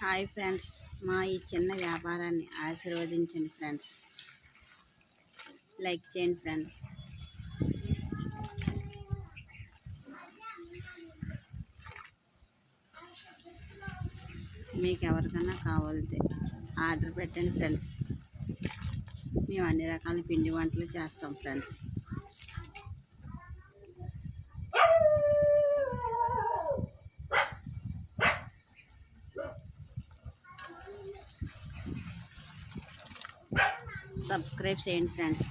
Hi friends, మా ఈ చిన్న వ్యాపారాన్ని ఆశీర్వదించండి ఫ్రెండ్స్. లైక్ చేయండి ఫ్రెండ్స్. మీకు ఎవరికైనా కావాలితే ఆర్డర్ పెట్టండి ఫ్రెండ్స్. మేము అన్ని రకాల పిండి వంటలు చేస్తాం ఫ్రెండ్స్. సబ్స్క్రైబ్ చేయండి ఫ్రెండ్స్.